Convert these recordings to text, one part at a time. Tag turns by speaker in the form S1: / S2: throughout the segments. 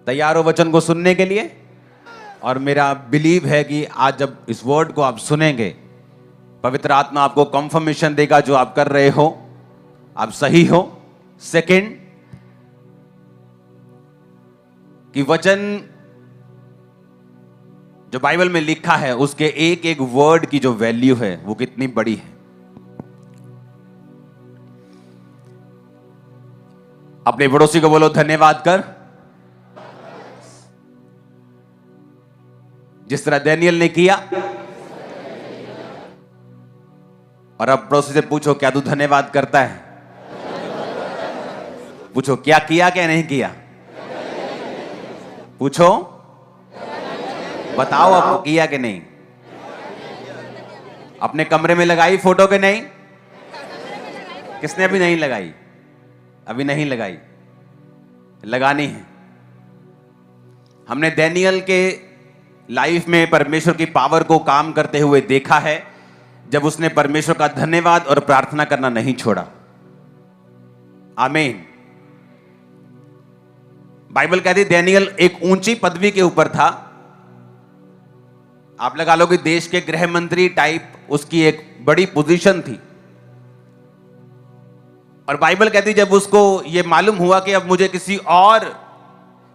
S1: तैयार हो वचन को सुनने के लिए? और मेरा बिलीव है कि आज जब इस वर्ड को आप सुनेंगे, पवित्र आत्मा आपको कंफर्मेशन देगा जो आप कर रहे हो आप सही हो। सेकंड, कि वचन जो बाइबल में लिखा है उसके एक एक वर्ड की जो वैल्यू है वो कितनी बड़ी है। अपने पड़ोसी को बोलो धन्यवाद कर। जिस तरह डैनियल ने किया। और अब पड़ोसी से पूछो क्या तू धन्यवाद करता है? पूछो क्या किया क्या नहीं किया? पूछो, बताओ अब किया कि नहीं? अपने कमरे में लगाई फोटो के नहीं? किसने अभी नहीं लगाई? अभी नहीं लगाई, लगानी है। हमने डैनियल के लाइफ में परमेश्वर की पावर को काम करते हुए देखा है, जब उसने परमेश्वर का धन्यवाद और प्रार्थना करना नहीं छोड़ा। आमीन। बाइबल कहती है डैनियल एक ऊंची पदवी के ऊपर था। आप लगा लो कि देश के गृह मंत्री टाइप उसकी एक बड़ी पोजीशन थी। और बाइबल कहती जब उसको यह मालूम हुआ कि अब मुझे किसी और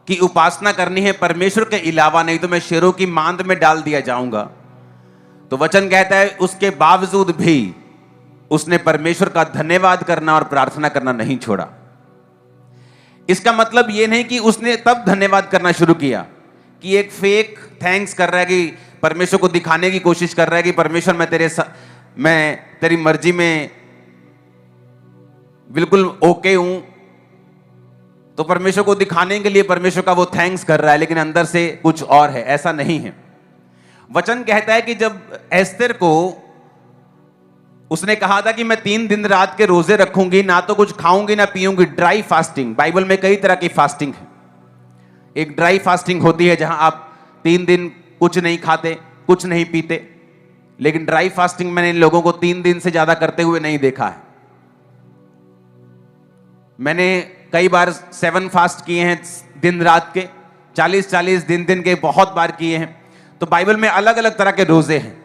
S1: की उपासना करनी है परमेश्वर के अलावा, नहीं तो मैं शेरों की मांद में डाल दिया जाऊंगा, तो वचन कहता है उसके बावजूद भी उसने परमेश्वर का धन्यवाद करना और प्रार्थना करना नहीं छोड़ा। इसका मतलब यह नहीं कि उसने तब धन्यवाद करना शुरू किया कि एक फेक थैंक्स कर रहा है, कि परमेश्वर को दिखाने की कोशिश कर रहा है कि परमेश्वर मैं तेरी मर्जी में बिल्कुल ओके हूं, तो परमेश्वर को दिखाने के लिए परमेश्वर का वो थैंक्स कर रहा है, लेकिन अंदर से कुछ और है। ऐसा नहीं है। वचन कहता है कि जब एस्तेर को उसने कहा था कि मैं 3 दिन रात के रोजे रखूंगी, ना तो कुछ खाऊंगी ना पीऊंगी, ड्राई फास्टिंग। बाइबल में कई तरह की फास्टिंग है। एक ड्राई फास्टिंग होती है जहां आप 3 दिन कुछ नहीं खाते कुछ नहीं पीते, लेकिन ड्राई फास्टिंग मैंने इन लोगों को 3 दिन से ज्यादा करते हुए नहीं देखा है। मैंने कई बार 7 फास्ट किए हैं दिन रात के, 40-40 दिन के बहुत बार किए हैं। तो बाइबल में अलग अलग तरह के रोजे हैं।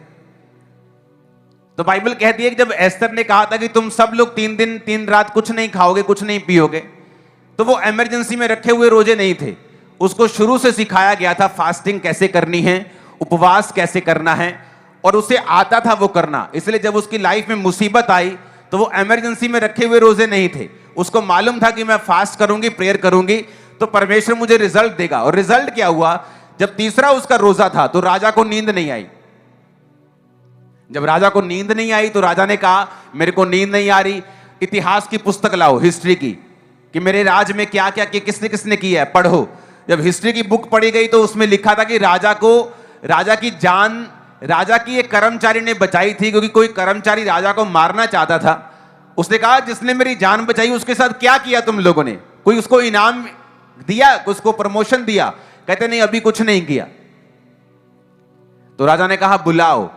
S1: तो बाइबल कहती है कि जब एस्तर ने कहा था कि तुम सब लोग 3 दिन 3 रात कुछ नहीं खाओगे कुछ नहीं पियोगे, तो वो इमरजेंसी में रखे हुए रोजे नहीं थे। उसको शुरू से सिखाया गया था फास्टिंग कैसे करनी है, उपवास कैसे करना है, और उसे आता था वो करना। इसलिए जब उसकी लाइफ में मुसीबत आई तो वो इमरजेंसी में रखे हुए रोजे नहीं थे। उसको मालूम था कि मैं फास्ट करूंगी, प्रेयर करूंगी तो परमेश्वर मुझे रिजल्ट देगा। और रिजल्ट क्या हुआ? जब तीसरा उसका रोजा था तो राजा को नींद नहीं आई। जब राजा को नींद नहीं आई तो राजा ने कहा मेरे को नींद नहीं आ रही, इतिहास की पुस्तक लाओ, हिस्ट्री की, कि मेरे राज में क्या क्या किया, किसने किसने किया है, पढ़ो। जब हिस्ट्री की बुक पढ़ी गई तो उसमें लिखा था कि राजा की जान राजा की एक कर्मचारी ने बचाई थी, क्योंकि कोई कर्मचारी राजा को मारना चाहता था। उसने कहा जिसने मेरी जान बचाई उसके साथ क्या किया तुम लोगों ने? कोई उसको इनाम दिया, उसको प्रमोशन दिया? कहते नहीं, अभी कुछ नहीं किया। तो राजा ने कहा बुलाओ।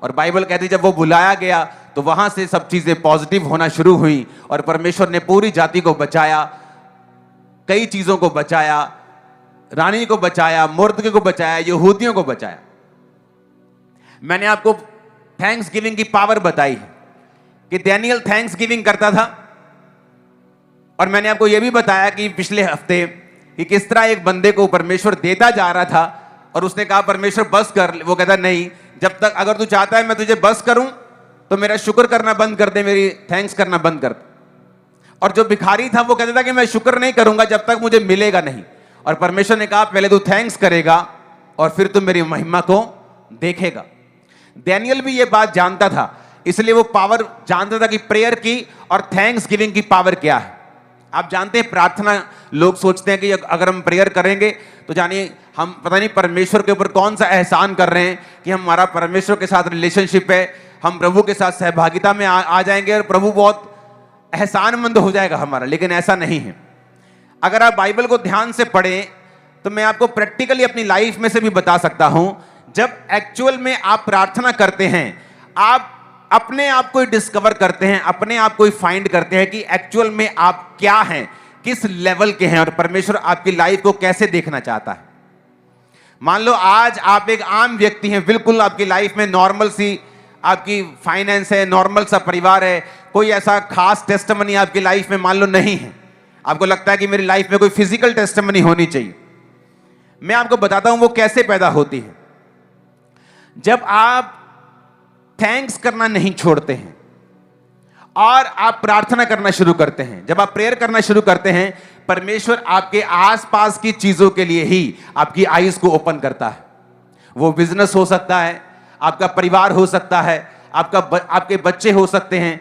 S1: और बाइबल कहती जब वो बुलाया गया तो वहां से सब चीजें पॉजिटिव होना शुरू हुई और परमेश्वर ने पूरी जाति को बचाया, कई चीजों को बचाया, रानी को बचाया, मुर्दके को बचाया, यहूदियों को बचाया। मैंने आपको थैंक्स गिविंग की पावर बताई है कि डैनियल थैंक्स गिविंग करता था। और मैंने आपको यह भी बताया कि पिछले हफ्ते कि किस तरह एक बंदे को परमेश्वर देता जा रहा था और उसने कहा परमेश्वर बस कर। वो कहता नहीं, जब तक अगर तू चाहता है मैं तुझे बस करूं तो मेरा शुक्र करना बंद कर दे, मेरी थैंक्स करना बंद कर दे। और जो भिखारी था वो कहता था कि मैं शुक्र नहीं करूंगा जब तक मुझे मिलेगा नहीं। और परमेश्वर ने कहा पहले तू थैंक्स करेगा और फिर तू मेरी महिमा को देखेगा। डैनियल भी ये बात जानता था, इसलिए वो पावर जानता था कि प्रेयर की और थैंक्स गिविंग की पावर क्या है। आप जानते हैं प्रार्थना, लोग सोचते हैं कि अगर हम प्रेयर करेंगे तो जानिए हम पता नहीं परमेश्वर के ऊपर कौन सा एहसान कर रहे हैं कि हमारा परमेश्वर के साथ रिलेशनशिप है, हम प्रभु के साथ सहभागिता में आ जाएंगे और प्रभु बहुत एहसानमंद हो जाएगा हमारा। लेकिन ऐसा नहीं है। अगर आप बाइबल को ध्यान से पढ़ें तो मैं आपको प्रैक्टिकली अपनी लाइफ में से भी बता सकता हूं, जब एक्चुअल में आप प्रार्थना करते हैं, आप अपने आप को डिस्कवर करते हैं, अपने आप को फाइंड करते हैं कि एक्चुअल में आप क्या हैं, किस लेवल के हैं और परमेश्वर आपकी लाइफ को कैसे देखना चाहता है। मान लो आज आप एक आम व्यक्ति हैं, बिल्कुल आपकी लाइफ में नॉर्मल सी आपकी फाइनेंस है, नॉर्मल सा परिवार है, कोई ऐसा खास टेस्टिमनी आपकी लाइफ में मान लो नहीं है। आपको लगता है कि मेरी लाइफ में कोई फिजिकल टेस्टिमनी होनी चाहिए। मैं आपको बताता हूं वो कैसे पैदा होती है। जब आप थैंक्स करना नहीं छोड़ते हैं और आप प्रार्थना करना शुरू करते हैं, जब आप प्रेयर करना शुरू करते हैं, परमेश्वर आपके आसपास की चीजों के लिए ही आपकी आईज को ओपन करता है। वो बिजनेस हो सकता है, आपका परिवार हो सकता है, आपके बच्चे हो सकते हैं।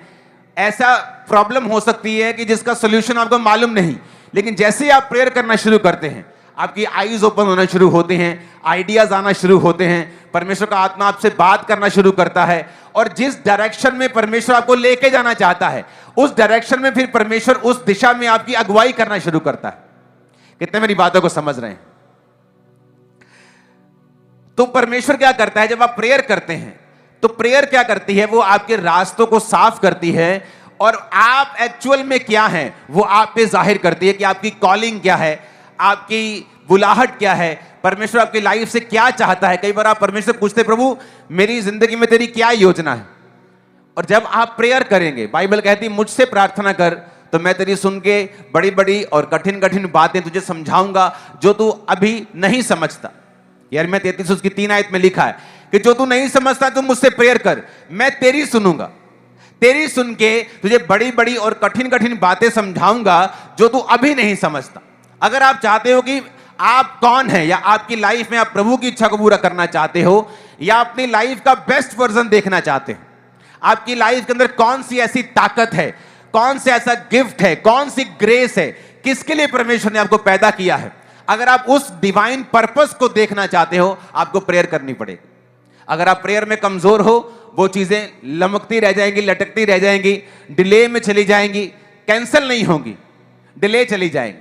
S1: ऐसा प्रॉब्लम हो सकती है कि जिसका सॉल्यूशन आपको मालूम नहीं, लेकिन जैसे ही आप प्रेयर करना शुरू करते हैं, आपकी आईज ओपन होना शुरू होते हैं, आइडियाज आना शुरू होते हैं, परमेश्वर का आत्मा आपसे बात करना शुरू करता है और जिस डायरेक्शन में परमेश्वर आपको लेके जाना चाहता है, उस डायरेक्शन में फिर परमेश्वर उस दिशा में आपकी अगुवाई करना शुरू करता है। कितने मेरी बातों को समझ रहे हैं? तो परमेश्वर क्या करता है, जब आप प्रेयर करते हैं तो प्रेयर क्या करती है, वो आपके रास्तों को साफ करती है और आप एक्चुअल में क्या हैं वो आप पे जाहिर करती है कि आपकी कॉलिंग क्या है, आपकी बुलाहट क्या है, परमेश्वर आपकी लाइफ से क्या चाहता है। कई बार आप परमेश्वर पूछते, प्रभु मेरी जिंदगी में तेरी क्या योजना है। और जब आप प्रेयर करेंगे, बाइबल कहती है मुझसे प्रार्थना कर तो मैं तेरी सुन के बड़ी बड़ी और कठिन कठिन बातें तुझे समझाऊंगा जो तू अभी नहीं समझता। यार मैं 33 उसकी 3 आयत में लिखा है कि जो तू नहीं समझता तू मुझसे प्रेयर कर, मैं तेरी सुनूंगा, तेरी सुन के तुझे बड़ी बड़ी और कठिन कठिन बातें समझाऊंगा जो तू अभी नहीं समझता। अगर आप चाहते हो कि आप कौन है या आपकी लाइफ में आप प्रभु की इच्छा को पूरा करना चाहते हो या अपनी लाइफ का बेस्ट वर्जन देखना चाहते हो, आपकी लाइफ के अंदर कौन सी ऐसी ताकत है, कौन सा ऐसा गिफ्ट है, कौन सी ग्रेस है, किसके लिए परमेश्वर ने आपको पैदा किया है, अगर आप उस डिवाइन पर्पस को देखना चाहते हो, आपको प्रेयर करनी पड़ेगी। अगर आप प्रेयर में कमजोर हो, वो चीजें लमकती रह जाएंगी, लटकती रह जाएंगी, डिले में चली जाएंगी, कैंसिल नहीं होंगी, डिले चली जाएंगी।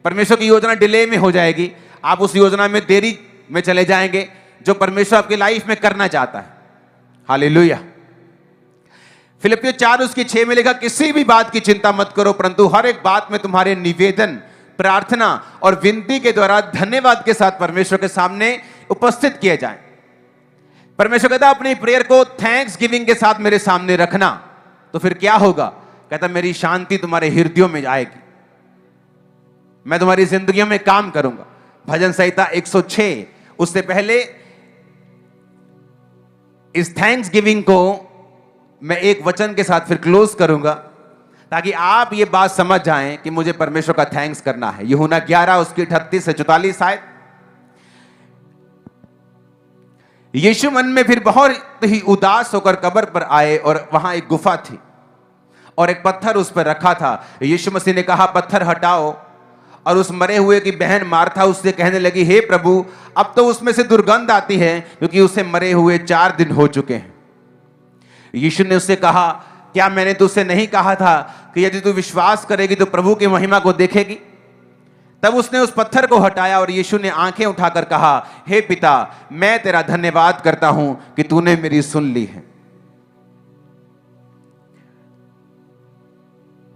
S1: परमेश्वर की योजना डिले में हो जाएगी, आप उस योजना में देरी में चले जाएंगे जो परमेश्वर आपकी लाइफ में करना चाहता है। हालेलुया। फिलिपियों 4:6 में लिखा, किसी भी बात की चिंता मत करो, परंतु हर एक बात में तुम्हारे निवेदन, प्रार्थना और विनती के द्वारा धन्यवाद के साथ परमेश्वर के सामने उपस्थित किए जाएं। परमेश्वर कहता अपनी प्रेयर को थैंक्स गिविंग के साथ मेरे सामने रखना, तो फिर क्या होगा? कहता मेरी शांति तुम्हारे हृदयों में आएगी, मैं तुम्हारी जिंदगियों में काम करूंगा। भजन संहिता 106। उससे पहले इस थैंक्स गिविंग को मैं एक वचन के साथ फिर क्लोज करूंगा ताकि आप ये बात समझ जाएं कि मुझे परमेश्वर का थैंक्स करना है। यूहन्ना 11 उसकी 38 से 44 आयत। यीशु मन में फिर बहुत ही उदास होकर कब्र पर आए और वहां एक गुफा थी और एक पत्थर उस पर रखा था। यीशु मसीह ने कहा पत्थर हटाओ, और उस मरे हुए की बहन मार्था उससे कहने लगी, हे प्रभु अब तो उसमें से दुर्गंध आती है क्योंकि उसे मरे हुए 4 दिन हो चुके हैं। यीशु ने उससे कहा, क्या मैंने तुझसे नहीं कहा था कि यदि तू विश्वास करेगी तो प्रभु की महिमा को देखेगी? तब उसने उस पत्थर को हटाया और यीशु ने आंखें उठाकर कहा, हे पिता मैं तेरा धन्यवाद करता हूं कि तूने मेरी सुन ली है।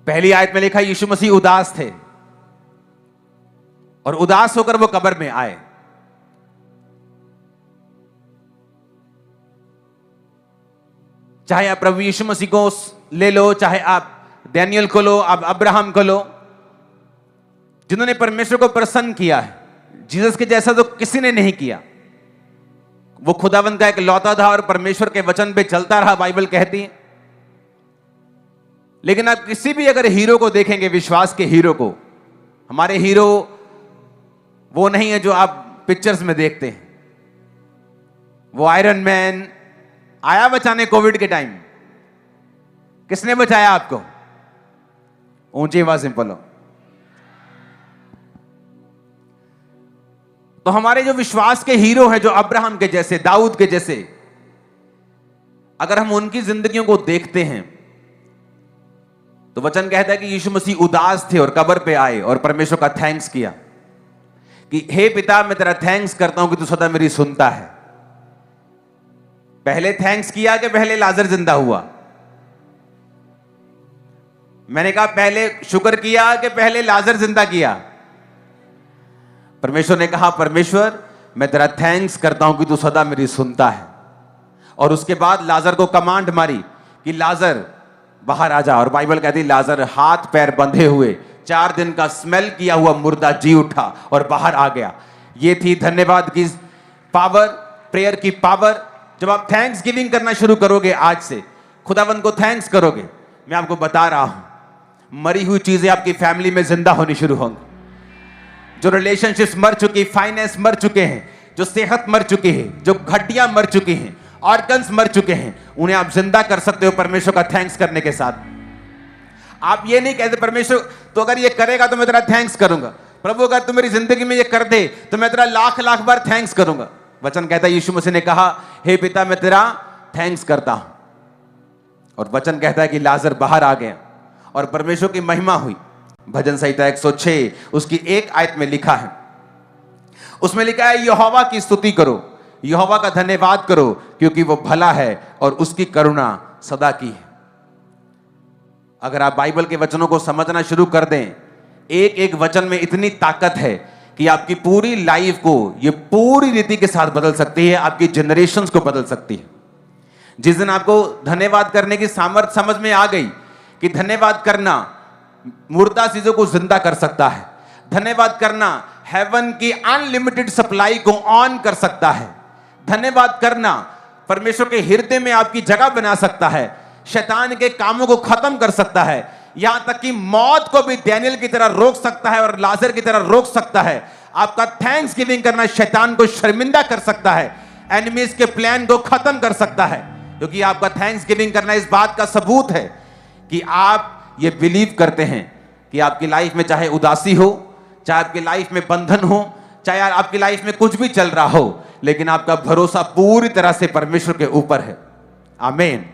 S1: पहली आयत में लिखा यीशु मसीह उदास थे और उदास होकर वो कब्र में आए। चाहे आप प्रभु यीशु मसीह को ले लो, चाहे आप डैनियल को लो, आप अब्राहम को लो, जिन्होंने परमेश्वर को प्रसन्न किया है। जीसस के जैसा तो किसी ने नहीं किया। वो खुदावंद का एक लौता था और परमेश्वर के वचन पे चलता रहा, बाइबल कहती है। लेकिन आप किसी भी अगर हीरो को देखेंगे, विश्वास के हीरो को, हमारे हीरो वो नहीं है जो आप पिक्चर्स में देखते हैं। वो आयरन मैन आया बचाने कोविड के टाइम, किसने बचाया आपको? ऊंची आवाज में बोलो। तो हमारे जो विश्वास के हीरो हैं, जो अब्राहम के जैसे, दाऊद के जैसे, अगर हम उनकी जिंदगियों को देखते हैं तो वचन कहता है कि यीशु मसीह उदास थे और कब्र पे आए और परमेश्वर का थैंक्स किया कि हे पिता मैं तेरा थैंक्स करता हूं कि तू सदा मेरी सुनता है। पहले थैंक्स किया कि पहले लाजर जिंदा हुआ? मैंने कहा पहले शुक्र किया कि पहले लाजर जिंदा किया? परमेश्वर ने कहा, परमेश्वर मैं तेरा थैंक्स करता हूं कि तू सदा मेरी सुनता है। और उसके बाद लाजर को कमांड मारी कि लाजर बाहर आ जा। और बाइबल कहती लाजर हाथ पैर बंधे हुए 4 दिन का स्मेल किया हुआ मुर्दा जी उठा और बाहर आ गया। ये थी धन्यवाद की पावर, प्रेयर की पावर। जब आप थैंक्स गिविंग करना शुरू करोगे, आज से खुदावंद को थैंक्स करोगे, मैं आपको बता रहा हूं मरी हुई चीजें आपकी फैमिली में जिंदा होनी शुरू होंगी। जो रिलेशनशिप्स मर चुकी, फाइनेंस मर चुके हैं, जो सेहत मर चुकी है, जो हड्डियां मर चुकी हैं, ऑर्गन्स मर चुके हैं, उन्हें आप जिंदा कर सकते हो परमेश्वर का थैंक्स करने के साथ। आप ये नहीं कहते परमेश्वर तो अगर ये करेगा तो मैं तेरा थैंक्स करूंगा, प्रभु अगर तू मेरी जिंदगी में ये कर दे तो मैं तेरा लाख लाख बार थैंक्स करूंगा। वचन कहता है, यीशु मसीह ने कहा, हे पिता मैं तेरा थैंक्स करता हूं। और वचन कहता है कि लाजर बाहर आ गया और परमेश्वर की महिमा हुई। भजन संहिता 106 उसकी 1 आयत में लिखा है, उसमें लिखा है, यहोवा की स्तुति करो, यहोवा का धन्यवाद करो, क्योंकि वो भला है और उसकी करुणा सदा की है। अगर आप बाइबल के वचनों को समझना शुरू कर दें, एक एक वचन में इतनी ताकत है कि आपकी पूरी लाइफ को ये पूरी रीति के साथ बदल सकती है, आपकी जनरेशंस को बदल सकती है। जिस दिन आपको धन्यवाद करने की सामर्थ्य समझ में आ गई कि धन्यवाद करना मुर्दा चीजों को जिंदा कर सकता है, धन्यवाद करना हेवन की अनलिमिटेड सप्लाई को ऑन कर सकता है, धन्यवाद करना परमेश्वर के हृदय में आपकी जगह बना सकता है, शैतान के कामों को खत्म कर सकता है, यहां तक कि मौत को भी डैनियल की तरह रोक सकता है और लाजर की तरह रोक सकता है। आपका थैंक्स गिविंग करना शैतान को शर्मिंदा कर सकता है, एनिमीज के प्लान को खत्म कर सकता है, क्योंकि आपका थैंक्स गिविंग करना इस बात का सबूत है कि आप ये बिलीव करते हैं कि आपकी लाइफ में चाहे उदासी हो, चाहे आपकी लाइफ में बंधन हो, चाहे आपकी लाइफ में कुछ भी चल रहा हो, लेकिन आपका भरोसा पूरी तरह से परमेश्वर के ऊपर है। आमीन।